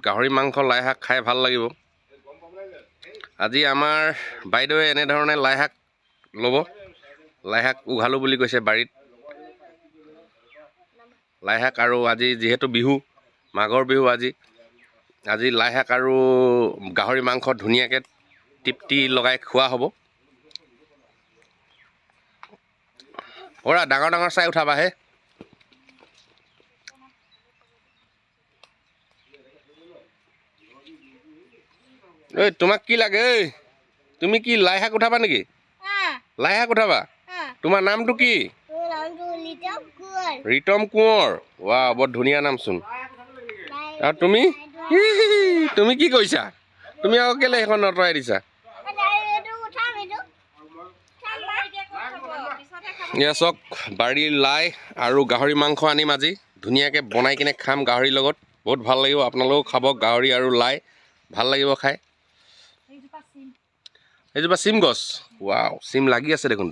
গাহৰি মাংস লাই শাক খাই ভাল লাগিব। আজি আমাৰ বাইদেৱে এনেধৰণে লাই শাক ল'ব। লাই শাক উঘালো বুলি কৈছে বাৰীত। লাই শাক আৰু আজি যিহেতু বিহু, মাঘৰ বিহু আজি লাই শাক আৰু গাহৰি মাংস ধুনীয়াকৈ তৃপ্তি লগাই খোৱা হ'ব। ডাঙৰ ডাঙৰ চাই উঠাবাহে। ঐ তোমাক কি লাগে? ঐ তুমি কি লাই শাক উঠাবা নেকি? লাই শাক উঠাবা? তোমাৰ নামটো কি? ৰিতম কোঁৱৰ। ৱাহ, বৰ ধুনীয়া নামচোন। আৰু তুমি তুমি কি কৰিছা? তুমি আকৌ কেলে সেইখন আঁতৰাই দিছা? এয়া চাওক, বাৰীৰ লাই আৰু গাহৰি মাংস আনিম আজি। ধুনীয়াকৈ বনাই কিনে খাম গাহৰিৰ লগত। বহুত ভাল লাগিব। আপোনালোকেও খাব গাহৰি আৰু লাই, ভাল লাগিব খাই। এইজোপা চিম গছ। ৱাও, চিম লাগি আছে দেখোন।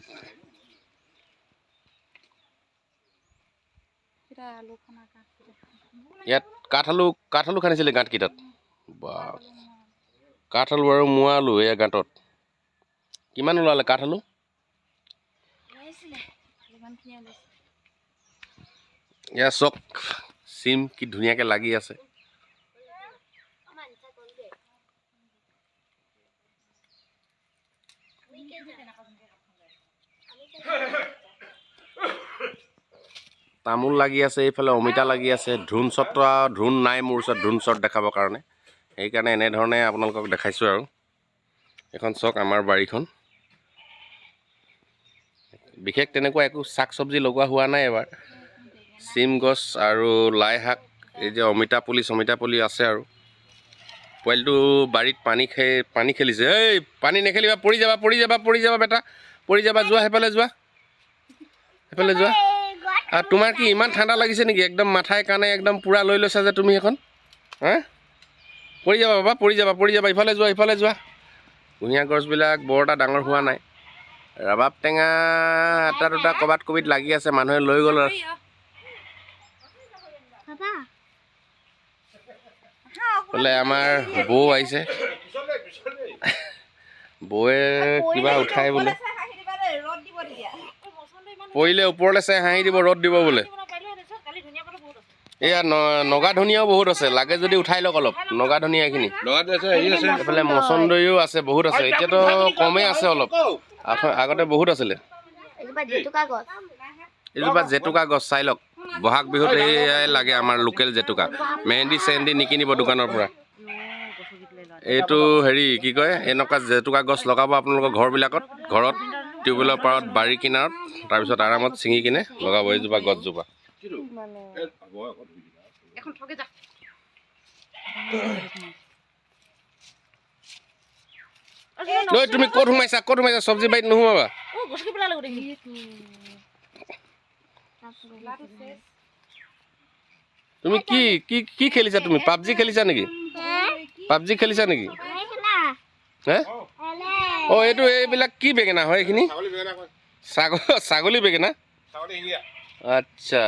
ইয়াত কাঠ আলু খান্দিছিলে গাঁতকেইটাত। বা, কাঠ আলু আৰু মোৱা আলু এয়া গাঁতত। কিমান ওলালে কাঠ আলু? এয়া চাওক, চিম কি ধুনীয়াকৈ লাগি আছে। তামোল লাগি আছে, এইফালে অমিতা লাগি আছে। দ্ৰোণ নাই মোৰ ওচৰত, দ্ৰোণ শ্বট দেখাবৰ কাৰণে। সেইকাৰণে এনেধৰণে আপোনালোকক দেখাইছোঁ আৰু। এখন চাওক আমাৰ বাৰীখন। বিশেষ তেনেকুৱা একো শাক চব্জি লগোৱা হোৱা নাই এবাৰ। চিম গছ আৰু লাই শাক, এই যে অমিতা পুলি আছে আৰু। পোৱালিটো বাৰীত পানী খেলিছে। এই পানী নেখেলিবা, পৰি যাবা বেটা, পৰি যাবা। যোৱা সেইফালে যোৱা। আৰু তোমাৰ কি ইমান ঠাণ্ডা লাগিছে নেকি? একদম মাথাই কাণে একদম পূৰা লৈ লৈছা যে তুমি এখন। হা, পৰি যাবা বাবা, পৰি যাবা। ইফালে যোৱা। কুঁহিয়াৰ গছবিলাক বৰ এটা ডাঙৰ হোৱা নাই। ৰবাব টেঙা এটা দুটা ক'ৰবাত কবিত লাগি আছে, মানুহে লৈ গ'ল আৰু। বোলে আমাৰ বৌ আহিছে। বৌয়ে কিবা উঠাই বোলে। পৰিলে ওপৰলৈ চাই হাঁহি দিব, ৰ'দ দিব বোলে। এয়া নগা ধনিয়াও বহুত আছে, লাগে যদি উঠাই লওক অলপ। নগা ধনিয়া এইখিনি। এইফালে মচন্দৰীও আছে, বহুত আছে। এতিয়াতো কমেই আছে অলপ, আগতে বহুত আছিলে। এইজোপা জেতুকা গছ, চাই লওক। বহাগ বিহুত এয়াই লাগে আমাৰ লোকেল জেতুকা। মেহেন্দি চেহেন্দি নিকিনিব দোকানৰ পৰা। এইটো হেৰি কি কয়, এনেকুৱা জেতুকা গছ লগাব আপোনালোকৰ ঘৰবিলাকত, ঘৰত, টিউবৱেলৰ পাৰত, বাৰীৰ কিনাৰত। তাৰপিছত আৰামত ছিঙি কিনে লগাব এইজোপা গছজোপা। তুমি ক'ত সোমাইছা? চব্জি বাৰীত নোসোমাবা। তুমি কি খেলিছা? তুমি পাবজি খেলিছা নেকি? হে? এইবিলাক কি বেঙেনা হয় এইখিনি? ছাগলী বেঙেনা? আচ্ছা,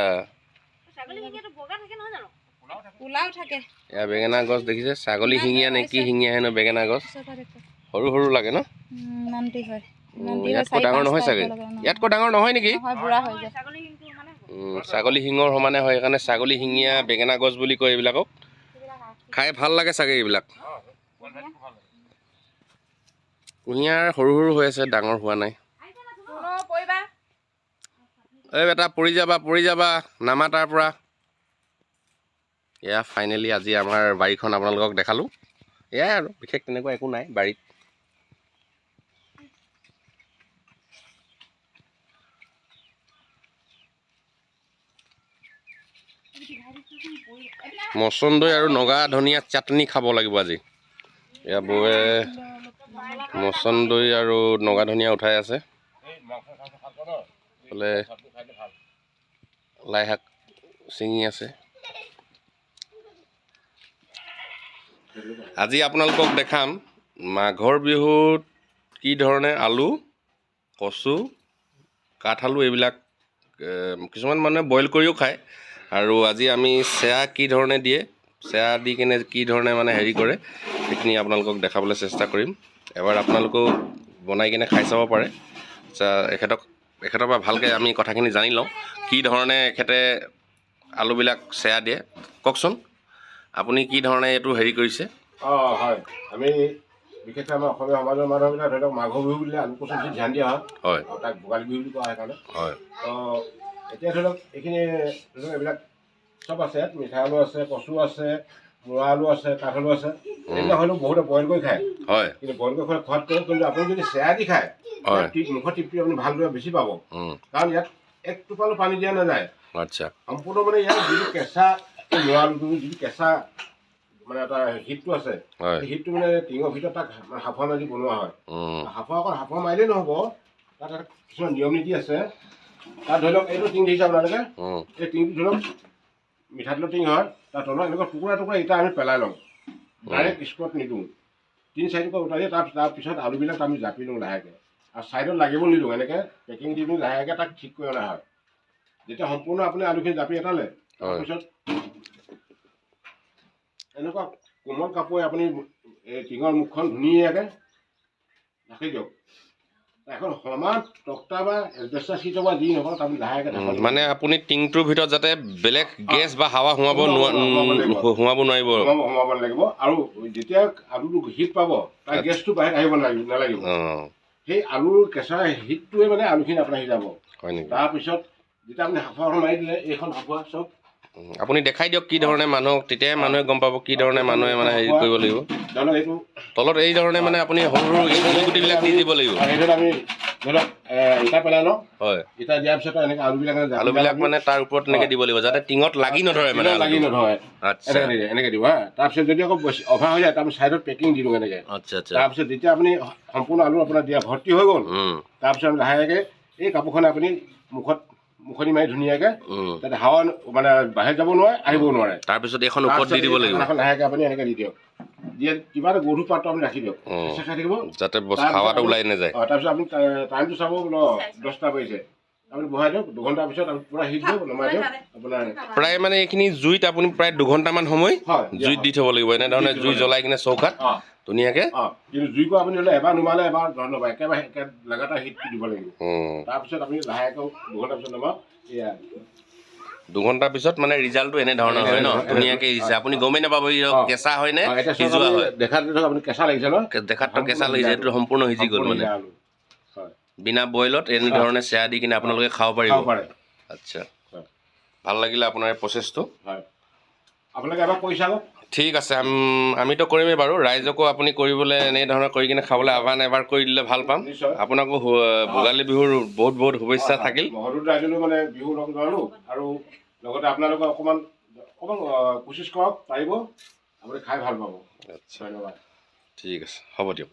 এয়া বেঙেনা গছ দেখিছে? ছাগলী শিঙীয়া নে কি শিঙীয়া হেনো বেঙেনা গছ। সৰু সৰু লাগে ন? ইয়াতকৈ ডাঙৰ নহয় চাগে? ইয়াতকৈ ডাঙৰ নহয় নেকি? ছাগলী শিঙৰ সমানে হয়, সেইকাৰণে ছাগলী শিঙীয়া বেঙেনা গছ বুলি কয় এইবিলাকক। খাই ভাল লাগে চাগে এইবিলাক। কুঁহিয়াৰ সৰু সৰু হৈ আছে, ডাঙৰ হোৱা নাই। এই বেটা, পৰি যাবা, নামা তাৰ পৰা। এয়া ফাইনেলি আজি আমাৰ বাৰীখন আপোনালোকক দেখালোঁ। এয়াই আৰু, বিশেষ তেনেকুৱা একো নাই বাৰীত। মচন্দৈ আৰু নগা ধনিয়া চাটনি খাব লাগিব আজি। এয়া বৌয়ে মচন্দৈ আৰু নগা ধনিয়া উঠাই আছে। বোলে লাই শাক ছিঙি আছে। আজি আপোনালোকক দেখাম মাঘৰ বিহুত কি ধৰণে আলু, কচু, কাঠ আলু এইবিলাক কিছুমান মানুহে বইল কৰিও খায়। আৰু আজি আমি চেয়া কি ধৰণে দিয়ে চেয়া দি কিনে কি ধৰণে মানে হেৰি কৰে সেইখিনি আপোনালোকক দেখাবলৈ চেষ্টা কৰিম। এবাৰ আপোনালোকেও বনাই কিনে খাই চাব পাৰে। আচ্ছা, এখেতৰ পৰা ভালকৈ আমি কথাখিনি জানি লওঁ, কি ধৰণে এখেতে আলুবিলাক চেয়া দিয়ে। কওকচোন আপুনি কি ধৰণে এইটো হেৰি কৰিছে? হয়, আমি বিশেষকৈ আমাৰ অসমীয়া সমাজৰ মানুহবিলাক ধৰি লওক মাঘৰ বিহু বুলিলে আলু কচু ধ্যান দিয়া হয়, তাক ভোগালী বিহু বুলি কোৱা হয় কাৰণে। তো এতিয়া ধৰি লওক এইখিনি ধৰি লওক এইবিলাক চব আছে, মিঠা আলু আছে, কচু আছে, মূৰা আলু আছে, কাঠ আলু আছে। এইবিলাক হ'লেও বহুতে বইল কৰি খায়, কিন্তু বইল কৰি খোৱাতকৈ কিন্তু আপুনি যদি চেয়া দি খায় মুখৰ তৃপ্তি আপুনি ভালদৰে বেছি পাব, কাৰণ ইয়াত এক টোপালো পানী দিয়া নাযায়। আচ্ছা, সম্পূৰ্ণ মানে ইয়াত যিটো কেঁচা মূৰা আলুটো যিটো কেঁচা মানে এটা হিটটো আছে, সেই হিটটো মানে টিঙৰ ভিতৰত তাক হাফুৱা মাৰি বনোৱা হয়। হাফুৱা অকল হাফুৱা মাৰিলেই নহ'ব, তাত কিছুমান নিয়ম নীতি আছে। তাত ধৰি লওক এইটো টিং দেখিছে আপোনালোকে, এই টিংটো ধৰি লওক মিঠাতেলৰ টিং হয়, তাৰ তলত এনেকুৱা টুকুৰা টুকুৰা ইটা আমি পেলাই লওঁ, ডাইৰেক্ট স্পট নিদিওঁ, 3-4 টুকুৰা উঠাই তাৰপিছত আলুবিলাক আমি জাপি লওঁ লাহেকৈ, আৰু ছাইডত লাগিব নিদিওঁ, এনেকৈ পেকিং দি দিওঁ, লাহেকৈ তাক ঠিক কৰি অনা হয়। যেতিয়া সম্পূৰ্ণ আপুনি আলুখিনি জাপি এটালে, তাৰপিছত এনেকুৱা কোমল কাপোৰে আপুনি এই টিঙৰ মুখখন ধুনীয়াকৈ ঢাকি দিয়ক। এখন সমান তক্তা বা এলবেষ্টাৰ চিটৰ বা যি নহওক আপুনি লাহেকৈ ঢাকি মানে আপুনি টিংটোৰ ভিতৰত যাতে বেলেগ গেছ বা হাৱা সোমাব নোৱাৰিব, সোমাব লাগিব। আৰু যেতিয়া আলুটো হিট পাব তাৰ গেছটো বাহিৰত আহিব নালাগিব। সেই আলুৰ কেঁচা হিটটোৱে মানে আলুখিনি আপোনাৰ সিজাব। তাৰপিছত যেতিয়া আপুনি হাফুৱা মাৰি দিলে, এইখন হাফুৱা চব আপুনি দেখাই দিয়ক কি ধৰণে মানুহক, তেতিয়াই মানুহে গম পাব কি ধৰণে মানুহে মানে হেৰি কৰিব লাগিব। তলত এই ধৰণে মানে আপুনি সৰু সৰু শিলগুটিবিলাক দি দিব লাগিব। সেইটোত আমি ধৰি লওক ইটা পেলাই লওঁ, ইটা দিয়াৰ পিছত এনেকৈ আলুবিলাক মানে তাৰ ওপৰত এনেকৈ দিব লাগিব যাতে টিঙত লাগি নধৰে, মানে লাগি নধৰে। আচ্ছা, এনেকৈ দিব। তাৰপিছত যদি আকৌ অভাৰ হৈ যায়, তাৰপিছত ছাইডত পেকিং দি দিওঁ এনেকৈ। আচ্ছা আচ্ছা। তাৰপিছত যেতিয়া আপুনি সম্পূৰ্ণ আলু আপোনাৰ দিয়া ভৰ্তি হৈ গ'ল, তাৰপিছত লাহেকৈ এই কাপোৰখন আপুনি মুখনি মাৰি ধুনীয়াকৈ, যাতে হাৱা মানে বাহিৰত যাব নোৱাৰে, আহিবও নোৱাৰে। তাৰপিছত এখন ওপৰত দি দিব লাগিব, লাহেকৈ আপুনি এনেকৈ দি দিয়ক, দিয়ে কিবা এটা গধুৰ পাত্ৰ আপুনি ৰাখি দিয়ক, খাই থাকিব যাতে হাৱাটো ওলাই নাযায়। তাৰপিছত আপুনি টাইমটো চাব, 10টা বাজিছে, আপুনি বহাই দিয়ক, 2 ঘণ্টাৰ পিছত আপুনি পূৰা হিট দিয়ক, নমাই দিয়ক। আপোনাৰ প্ৰায় মানে এইখিনি জুইত আপুনি প্ৰায় 2 ঘণ্টামান সময় জুইত দি থ'ব লাগিব, এনেধৰণে জুই জ্বলাই কিনে চৌকাত ধুনীয়াকৈ। কিন্তু জুইকো আপুনি হ'লে এবাৰ নুমালে এবাৰ নমাই একেবাৰে লাগাতাৰ হিটটো দিব লাগিব। তাৰপিছত আপুনি লাহেকৈ 2 ঘণ্টাৰ পিছত নমাওক। 2 ঘণ্টাৰ পিছত মানে ৰিজাল্টটো এনেধৰণৰ হয় ন, ধুনীয়াকৈ সিজে, আপুনি গমেই নাপাব কেঁচা হয় নে সিজোৱা হয়। দেখাত আপুনি কেঁচা লাগিছে ন, দেখাততো কেঁচা লাগিছে, এইটো সম্পূৰ্ণ সিজি গ'ল মানে বিনা বইলত। এনেধৰণে চেয়া দি কিনে আপোনালোকে খাব পাৰিব। আচ্ছা, ভাল লাগিলে আপোনাৰ এই প্ৰচেছটো। আপোনালোকে এবাৰ কৰি চাব। ঠিক আছে, আমিতো কৰিমেই বাৰু, ৰাইজকো আপুনি কৰিবলৈ এনেধৰণৰ কৰি কিনে খাবলৈ আহ্বান এবাৰ কৰি দিলে ভাল পাম। আপোনাকো ভোগালী বিহুৰ বহুত বহুত শুভেচ্ছা থাকিল। মহদূত ৰাইজলৈ মানে বিহু লগ ধৰালোঁ, আৰু লগতে আপোনালোকে অকণমান কোচিছ কৰক, পাৰিব, আপুনি খাই ভাল পাব। আচ্ছা, ধন্যবাদ। ঠিক আছে, হ'ব দিয়ক।